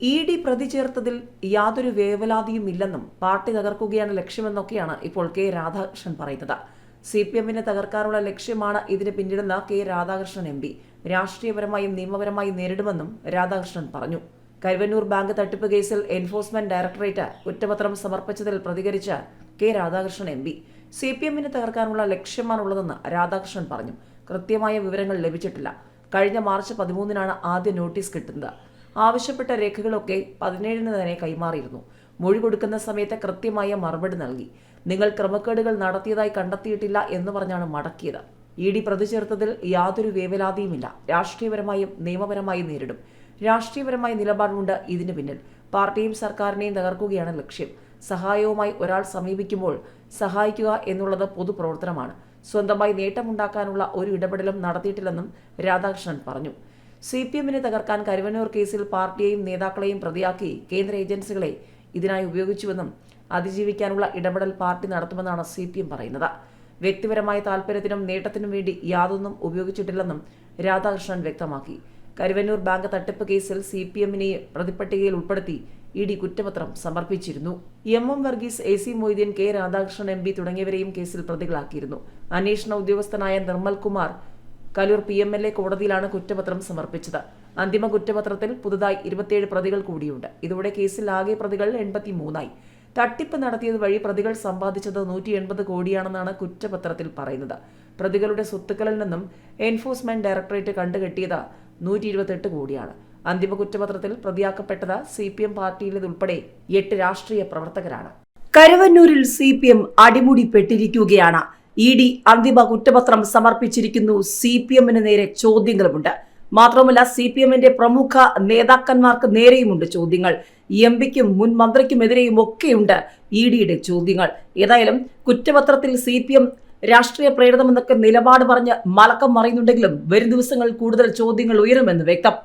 ED. പ്രതി ചേർത്തതിൽ യാതൊരു വേവലാതിയുമില്ലെന്നും party തകർക്കുകയാണ് ലക്ഷ്യമെന്നൊക്കെയാണ് ഇപ്പോൾ കെ രാധാകൃഷ്ണൻ പറയുന്നത്. CPM-നെ തകർക്കാനുള്ള ലക്ഷ്യമാണ് ഇതിന് പിന്നിലെന്ന് കെ രാധാകൃഷ്ണൻ MP രാഷ്ട്രീയപരമായും നിയമപരമായും നേരിടുമെന്നും രാധാകൃഷ്ണൻ പറഞ്ഞു. കരുവന്നൂർ ബാങ്ക് തട്ടിപ്പ് കേസിൽ എൻഫോഴ്സ്മെന്റ് ഡയറക്ടറേറ്റ് കുറ്റപത്രം സമർപ്പിച്ചതിൽ പ്രതികരിച്ച കെ രാധാകൃഷ്ണൻ MP CPM-നെ തകർക്കാനുള്ള ലക്ഷ്യമാണുള്ളതെന്ന് രാധാകൃഷ്ണൻ പറഞ്ഞു. കൃത്യമായ വിവരങ്ങൾ ലഭിച്ചിട്ടില്ല. കഴിഞ്ഞ മാർച്ച് 13-നാണ് ആദ്യ നോട്ടീസ് കിട്ടുന്നത്. ആവശ്യപ്പെട്ട രേഖകളൊക്കെ 17-ന് തന്നെ കൈമാറിയിരുന്നു. മൊഴി കൊടുക്കുന്ന സമയത്ത് കൃത്യമായ മറുപടി നൽകി. നിങ്ങൾ ക്രമക്കേടുകൾ നടത്തിയതായി കണ്ടെത്തിയിട്ടില്ല എന്ന് പറഞ്ഞാണ് മടക്കിയത്. ഇ.ഡി. പ്രതി ചേർത്തതിൽ യാതൊരു വേവലാതിയുമില്ല. രാഷ്ട്രീയപരമായും നിയമപരമായും നേരിടും. രാഷ്ട്രീയപരമായ നിലപാടുണ്ട് ഇതിന് പിന്നിൽ. പാർട്ടിയും സർക്കാരിനെയും തകർക്കുകയാണ് ലക്ഷ്യം. സഹായവുമായി ഒരാൾ സമീപിക്കുമ്പോൾ സഹായിക്കുക എന്നുള്ളത് പൊതുപ്രവർത്തനമാണ്. സ്വന്തമായി നേട്ടമുണ്ടാക്കാനുള്ള ഒരു ഇടപെടലും നടത്തിയിട്ടില്ലെന്നും രാധാകൃഷ്ണൻ പറഞ്ഞു. CPM-നെ തകർക്കാൻ കരുവന്നൂർ കേസിൽ പാർട്ടിയെയും നേതാക്കളെയും പ്രതിയാക്കി കേന്ദ്ര ഏജൻസികളെ ഇതിനായി ഉപയോഗിച്ചുവെന്നും അതിജീവിക്കാനുള്ള ഇടപെടൽ പാർട്ടി നടത്തുമെന്നാണ് CPM പറയുന്നത്. വ്യക്തിപരമായ താൽപര്യത്തിനും നേട്ടത്തിനും വേണ്ടി യാതൊന്നും ഉപയോഗിച്ചിട്ടില്ലെന്നും രാധാകൃഷ്ണൻ വ്യക്തമാക്കി. കരുവന്നൂർ ബാങ്ക് തട്ടിപ്പ് കേസിൽ CPM-നെ പ്രതിപ്പട്ടികയിൽ ഉൾപ്പെടുത്തി ഇ.ഡി. കുറ്റപത്രം സമർപ്പിച്ചിരുന്നു. M.M. Varghese, A.C. Moideen, K Radhakrishnan MP തുടങ്ങിയവരെയും കേസിൽ പ്രതികളാക്കിയിരുന്നു. അന്വേഷണ ഉദ്യോഗസ്ഥനായ നിർമ്മൽ കുമാർ കലൂർ PMLA കോടതിയിലാണ് കുറ്റപത്രം സമർപ്പിച്ചത്. അന്തിമ കുറ്റപത്രത്തിൽ പുതുതായി 27 പ്രതികൾ കൂടിയുണ്ട്. ഇതോടെ കേസിൽ ആകെ പ്രതികൾ 83ആയി. തട്ടിപ്പ് നടത്തിയത് വഴി പ്രതികൾ സമ്പാദിച്ചത് 180 കോടിയാണെന്നാണ് കുറ്റപത്രത്തിൽ പറയുന്നത്. പ്രതികളുടെ സ്വത്തുക്കളിൽ നിന്നും എൻഫോഴ്സ്മെന്റ് ഡയറക്ടറേറ്റ് കണ്ടുകെട്ടിയത് 128 കോടിയാണ്. അന്തിമ കുറ്റപത്രത്തിൽ പ്രതിയാക്കപ്പെട്ടത് CPM പാർട്ടിയിലേതുൾപ്പെടെ 8 രാഷ്ട്രീയ പ്രവർത്തകരാണ്. കരുവന്നൂരിൽ CPM അടിമുടിപ്പെട്ടിരിക്കുകയാണ്. ഇ.ഡി. അന്തിമ കുറ്റപത്രം സമർപ്പിച്ചിരിക്കുന്നു. CPM-ന് നേരെ ചോദ്യങ്ങളുമുണ്ട്. മാത്രമല്ല CPM-ന്റെ പ്രമുഖ നേതാക്കന്മാർക്ക് നേരെയുമുണ്ട് ചോദ്യങ്ങൾ. MP-ക്കും മുൻ മന്ത്രിക്കുമെതിരെയും ഒക്കെയുണ്ട് ഇ.ഡിയുടെ ചോദ്യങ്ങൾ. ഏതായാലും കുറ്റപത്രത്തിൽ CPM രാഷ്ട്രീയ പ്രേരിതമെന്നൊക്കെ നിലപാട് പറഞ്ഞ് മലക്കം മറിയുന്നുണ്ടെങ്കിലും വരും ദിവസങ്ങളിൽ കൂടുതൽ ചോദ്യങ്ങൾ ഉയരുമെന്ന് വ്യക്തം.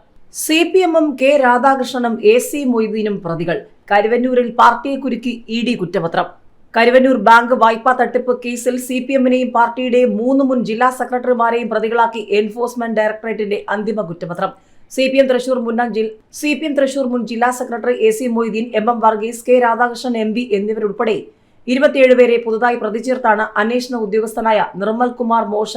CPM-ഉം കെ രാധാകൃഷ്ണനും A.C. മൊയ്തീനും പ്രതികൾ. കരുവന്നൂരിൽ പാർട്ടിയെ കുരുക്കി ഇ.ഡി. കുറ്റപത്രം. കരുവന്നൂർ ബാങ്ക് വായ്പാ തട്ടിപ്പ് കേസിൽ CPM-നെയും പാർട്ടിയുടെ 3 മുൻ ജില്ലാ സെക്രട്ടറിമാരെയും പ്രതികളാക്കി എൻഫോഴ്സ്മെന്റ് ഡയറക്ടറേറ്റിന്റെ അന്തിമ കുറ്റപത്രം. CPM തൃശൂർ മുൻ ജില്ലാ secretary A.C. Moideen, M.M. Varghese, K Radhakrishnan MP എന്നിവരുൾപ്പെടെ 27 പേരെ പുതുതായി പ്രതി ചേർത്താണ് അന്വേഷണ ഉദ്യോഗസ്ഥനായ നിർമ്മൽ കുമാർ മോശ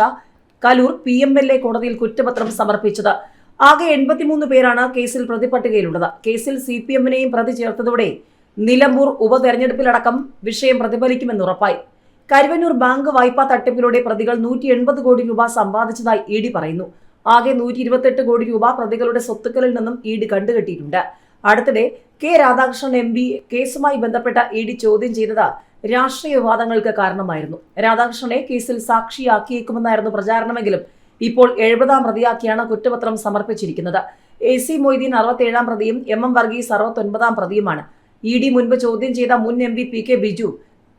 കലൂർ PMLA കോടതിയിൽ കുറ്റപത്രം സമർപ്പിച്ചത്. ആകെ 83 പേരാണ് കേസിൽ പ്രതിപട്ടികയിലുള്ളത്. കേസിൽ CPM-നെയും പ്രതി ചേർത്തതോടെ നിലമ്പൂർ ഉപതെരഞ്ഞെടുപ്പിലടക്കം വിഷയം പ്രതിഫലിക്കുമെന്ന് ഉറപ്പായി. കരുവന്നൂർ ബാങ്ക് വായ്പാ തട്ടിപ്പിലൂടെ പ്രതികൾ 180 കോടി രൂപ സമ്പാദിച്ചതായി ഇ.ഡി. പറയുന്നു. ആകെ 128 കോടി രൂപ പ്രതികളുടെ സ്വത്തുക്കളിൽ നിന്നും ഇ.ഡി. കണ്ടുകെട്ടിയിട്ടുണ്ട്. അടുത്തിടെ കെ രാധാകൃഷ്ണൻ MP കേസുമായി ബന്ധപ്പെട്ട ഇ.ഡി. ചോദ്യം ചെയ്തത് രാഷ്ട്രീയ വിവാദങ്ങൾക്ക് കാരണമായിരുന്നു. രാധാകൃഷ്ണനെ കേസിൽ സാക്ഷിയാക്കിയേക്കുമെന്നായിരുന്നു പ്രചാരണമെങ്കിലും ഇപ്പോൾ 70-ാം പ്രതിയാക്കിയാണ് കുറ്റപത്രം സമർപ്പിച്ചിരിക്കുന്നത്. A.C. മൊയ്തീൻ 67-ാം പ്രതിയും M.M. വർഗീസ് 69-ാം പ്രതിയുമാണ്. ഇ.ഡി. മുൻപ് ചോദ്യം ചെയ്ത മുൻ MP P.K. Biju,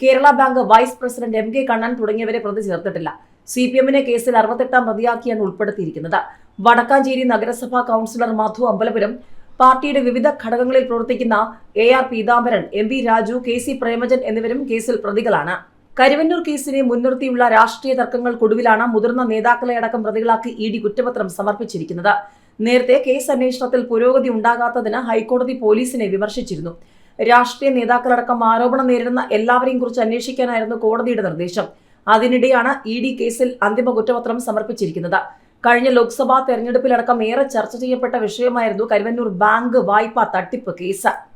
Kerala bank vice president M.K. Kannan തുടങ്ങിയവരെ പ്രതി ചേർത്തിട്ടില്ല. CPM-നെ കേസിൽ 68-ാം പ്രതിയാക്കിയാണ് ഉൾപ്പെടുത്തിയിരിക്കുന്നത്. വടക്കാഞ്ചേരി നഗരസഭാ കൗൺസിലർ മധു അമ്പലപുരം, പാർട്ടിയുടെ വിവിധ ഘടകങ്ങളിൽ പ്രവർത്തിക്കുന്ന A.R. Peethambaran, MP Raju, K.C. പ്രേമജൻ എന്നിവരും കേസിൽ പ്രതികളാണ്. കരുവന്നൂർ കേസിനെ മുൻനിർത്തിയുള്ള രാഷ്ട്രീയ തർക്കങ്ങൾക്കൊടുവിലാണ് മുതിർന്ന നേതാക്കളെ അടക്കം പ്രതികളാക്കി ഇ.ഡി. കുറ്റപത്രം സമർപ്പിച്ചിരിക്കുന്നത്. നേരത്തെ കേസ് അന്വേഷണത്തിൽ പുരോഗതി ഉണ്ടാകാത്തതിന് ഹൈക്കോടതി പോലീസിനെ വിമർശിച്ചിരുന്നു. രാഷ്ട്രീയ നേതാക്കളടക്കം ആരോപണം നേരിടുന്ന എല്ലാവരെയും കുറിച്ച് അന്വേഷിക്കാനായിരുന്നു കോടതിയുടെ നിർദ്ദേശം. അതിനിടെയാണ് ഇ.ഡി. കേസിൽ അന്തിമ കുറ്റപത്രം സമർപ്പിച്ചിരിക്കുന്നത്. കഴിഞ്ഞ ലോക്സഭാ തെരഞ്ഞെടുപ്പിലടക്കം ഏറെ ചർച്ച ചെയ്യപ്പെട്ട വിഷയമായിരുന്നു കരുവന്നൂർ ബാങ്ക് വായ്പാ തട്ടിപ്പ് കേസ്.